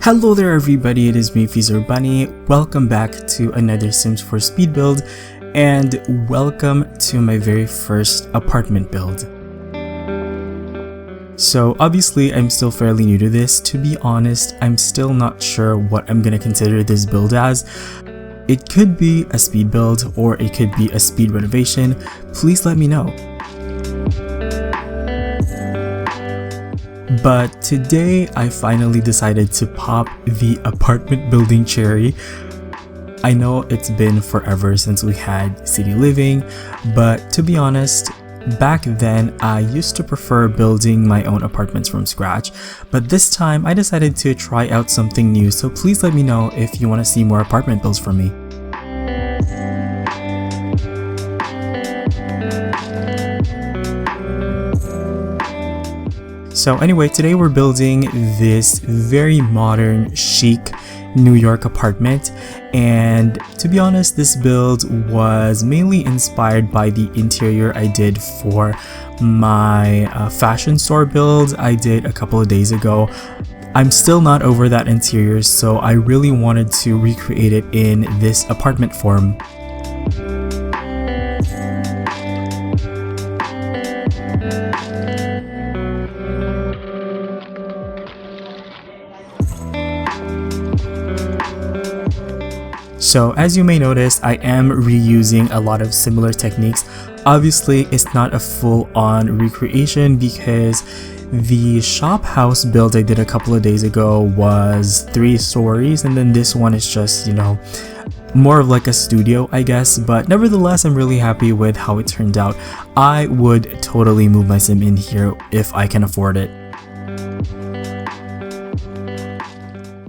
Hello there everybody, it is me, XfreezerBunny. Welcome back to another Sims 4 speed build, and welcome to my very first apartment build. So obviously I'm still fairly new to this. To be honest, I'm still not sure what I'm gonna consider this build as. It could be a speed build or it could be a speed renovation. Please let me know. But today I finally decided to pop the apartment building cherry. I know it's been forever since we had city living, but to be honest, back then I used to prefer building my own apartments from scratch, but this time I decided to try out something new, so please let me know if you want to see more apartment builds from me. So anyway, today we're building this very modern, chic New York apartment, and to be honest, this build was mainly inspired by the interior I did for my fashion store build I did a couple of days ago. I'm still not over that interior, so I really wanted to recreate it in this apartment form. So as you may notice, I am reusing a lot of similar techniques. Obviously, it's not a full-on recreation because the shop house build I did a couple of days ago was 3 stories, and then this one is just, you know, more of like a studio, I guess. But nevertheless, I'm really happy with how it turned out. I would totally move my sim in here if I can afford it.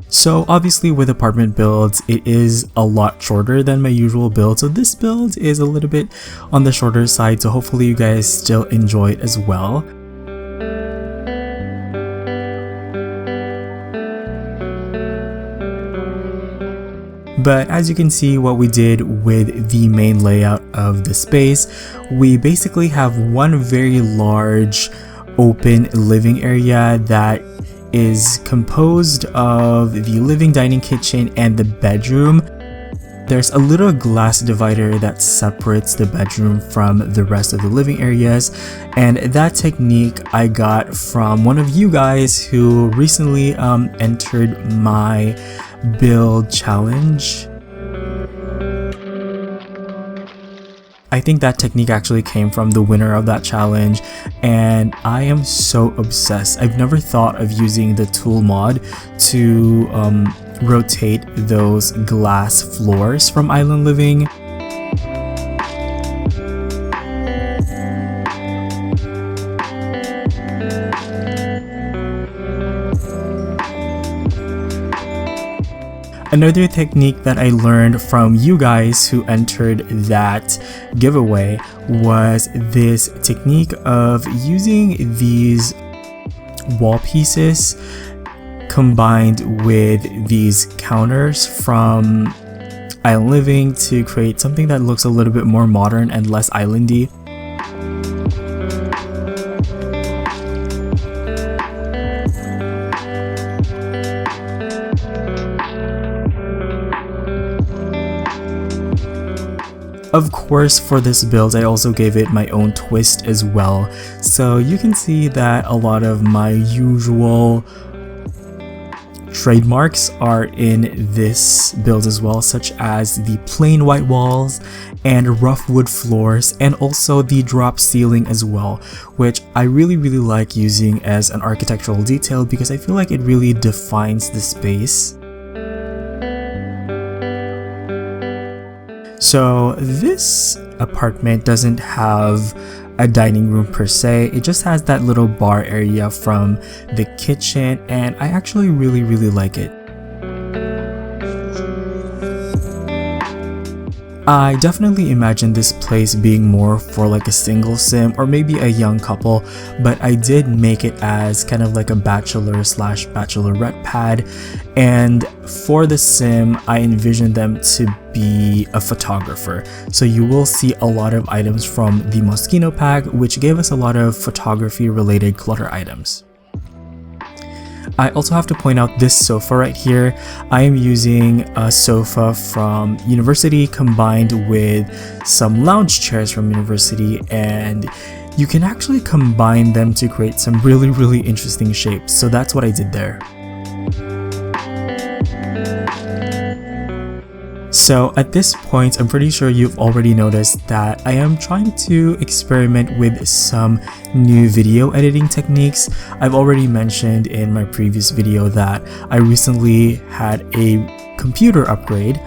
So obviously with apartment builds, it is a lot shorter than my usual build, so this build is a little bit on the shorter side, so hopefully you guys still enjoy it as well. But as you can see, what we did with the main layout of the space, we basically have one very large open living area that is composed of the living, dining, kitchen, and the bedroom. There's a little glass divider that separates the bedroom from the rest of the living areas, and that technique I got from one of you guys who recently entered my build challenge. I think that technique actually came from the winner of that challenge, and I am so obsessed. I've never thought of using the tool mod to rotate those glass floors from Island Living. Another technique that I learned from you guys who entered that giveaway was this technique of using these wall pieces combined with these counters from Island Living to create something that looks a little bit more modern and less islandy. Of course, for this build, I also gave it my own twist as well. So you can see that a lot of my usual trademarks are in this build as well, such as the plain white walls and rough wood floors, and also the drop ceiling as well, which I really like using as an architectural detail because I feel like it really defines the space. So this apartment doesn't have a dining room per se, it just has that little bar area from the kitchen, and I actually really like it. I definitely imagine this place being more for like a single sim or maybe a young couple, but I did make it as kind of like a bachelor/bachelorette pad, and for the sim I envisioned them to be a photographer. So you will see a lot of items from the Moschino pack, which gave us a lot of photography related clutter items. I also have to point out this sofa right here. I am using a sofa from university combined with some lounge chairs from university, and you can actually combine them to create some really interesting shapes. So that's what I did there. So at this point, I'm pretty sure you've already noticed that I am trying to experiment with some new video editing techniques. I've already mentioned in my previous video that I recently had a computer upgrade,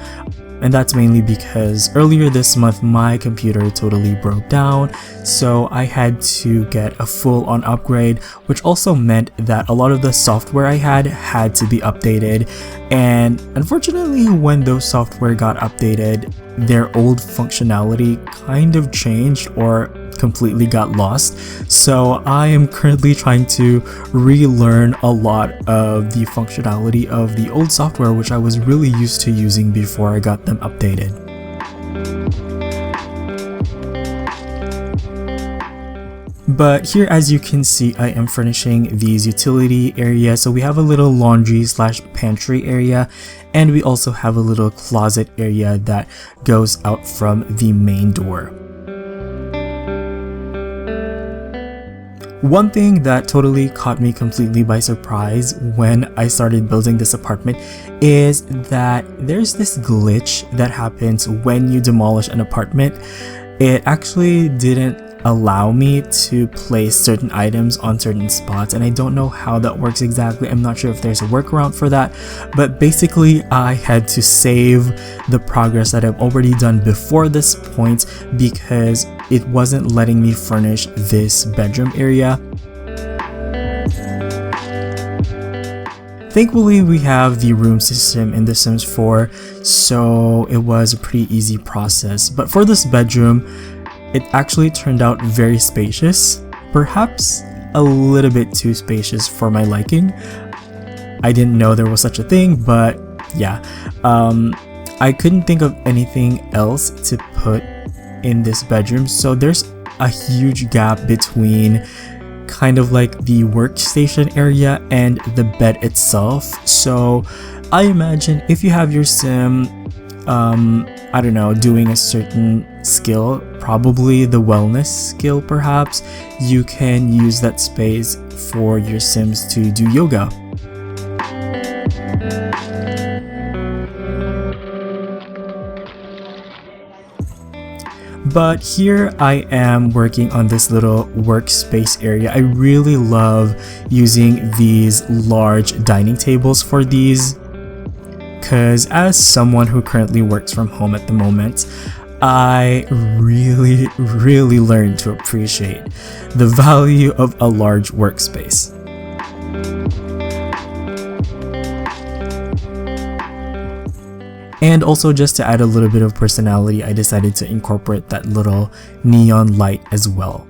and that's mainly because earlier this month my computer totally broke down, so I had to get a full-on upgrade, which also meant that a lot of the software I had to be updated. And unfortunately, when those software got updated, their old functionality kind of changed or completely got lost. So I am currently trying to relearn a lot of the functionality of the old software, which I was really used to using before I got them updated. But here, as you can see, I am furnishing these utility areas. So we have a little laundry / pantry area, and we also have a little closet area that goes out from the main door. One thing that totally caught me completely by surprise when I started building this apartment is that there's this glitch that happens when you demolish an apartment. It actually didn't allow me to place certain items on certain spots, and I don't know how that works exactly. I'm not sure if there's a workaround for that, but basically I had to save the progress that I've already done before this point because it wasn't letting me furnish this bedroom area. Thankfully, we have the room system in The Sims 4, so it was a pretty easy process. But for this bedroom, it actually turned out very spacious, perhaps a little bit too spacious for my liking. I didn't know there was such a thing, but yeah, I couldn't think of anything else to put in this bedroom, so there's a huge gap between kind of like the workstation area and the bed itself. So I imagine if you have your sim I don't know, doing a certain skill, probably the wellness skill perhaps, you can use that space for your sims to do yoga. But here I am working on this little workspace area. I really love using these large dining tables for these, because as someone who currently works from home at the moment, I really learned to appreciate the value of a large workspace. And also, just to add a little bit of personality, I decided to incorporate that little neon light as well.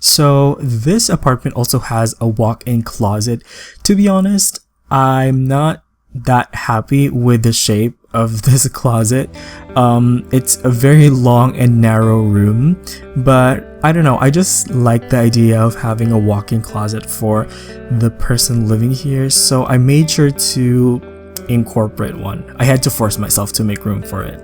So this apartment also has a walk-in closet. To be honest, I'm not that happy with the shape of this closet. It's a very long and narrow room, but I don't know, I just like the idea of having a walk-in closet for the person living here, so I made sure to incorporate one. I had to force myself to make room for it.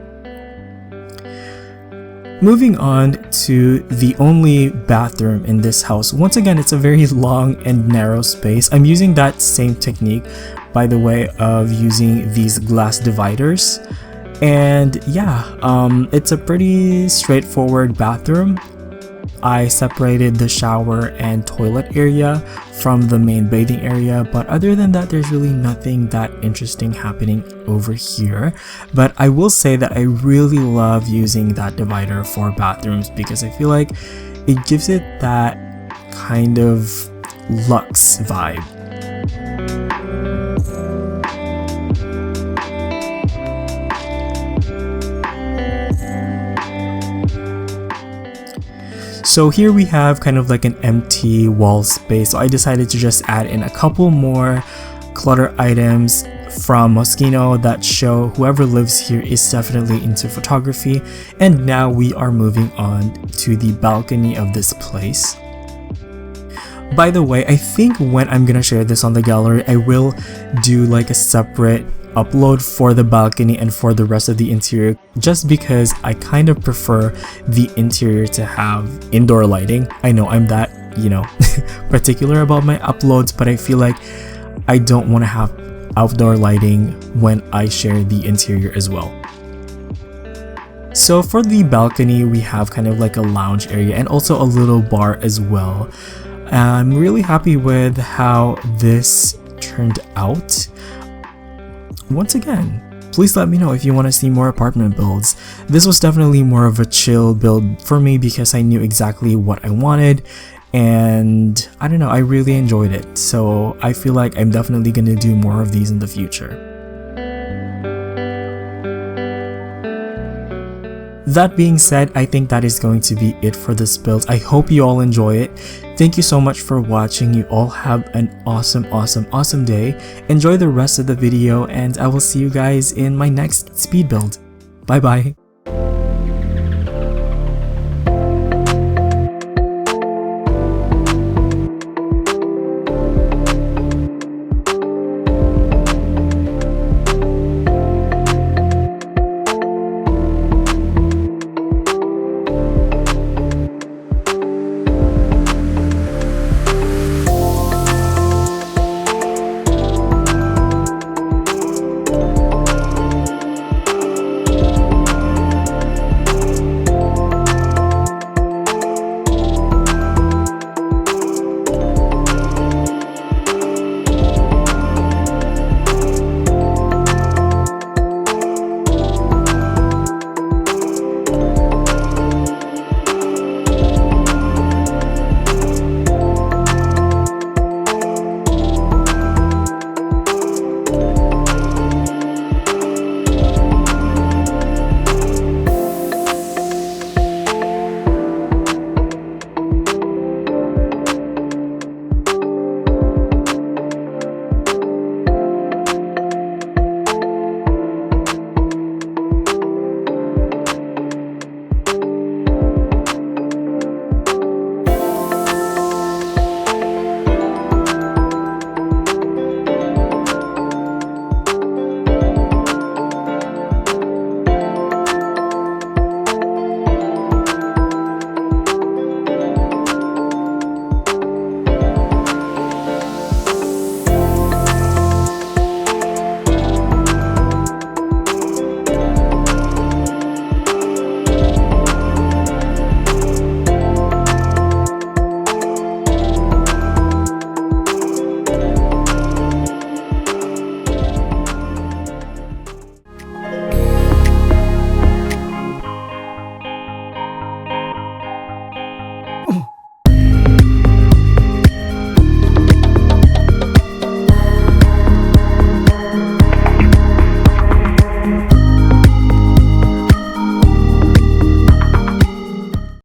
Moving on to the only bathroom in this house. Once again, it's a very long and narrow space. I'm using that same technique, by the way, of using these glass dividers. And yeah, it's a pretty straightforward bathroom. I separated the shower and toilet area from the main bathing area, but other than that, there's really nothing that interesting happening over here. But I will say that I really love using that divider for bathrooms because I feel like it gives it that kind of luxe vibe. So here we have kind of like an empty wall space, so I decided to just add in a couple more clutter items from Moschino that show whoever lives here is definitely into photography. And now we are moving on to the balcony of this place. By the way, I think when I'm gonna share this on the gallery, I will do like a separate upload for the balcony and for the rest of the interior, just because I kind of prefer the interior to have indoor lighting. I know I'm that, particular about my uploads, but I feel like I don't want to have outdoor lighting when I share the interior as well. So for the balcony, we have kind of like a lounge area and also a little bar as well. I'm really happy with how this turned out. Once again, please let me know if you want to see more apartment builds. This was definitely more of a chill build for me because I knew exactly what I wanted, and I don't know, I really enjoyed it. So I feel like I'm definitely going to do more of these in the future. That being said, I think that is going to be it for this build. I hope you all enjoy it. Thank you so much for watching. You all have an awesome day. Enjoy the rest of the video, and I will see you guys in my next speed build. Bye bye.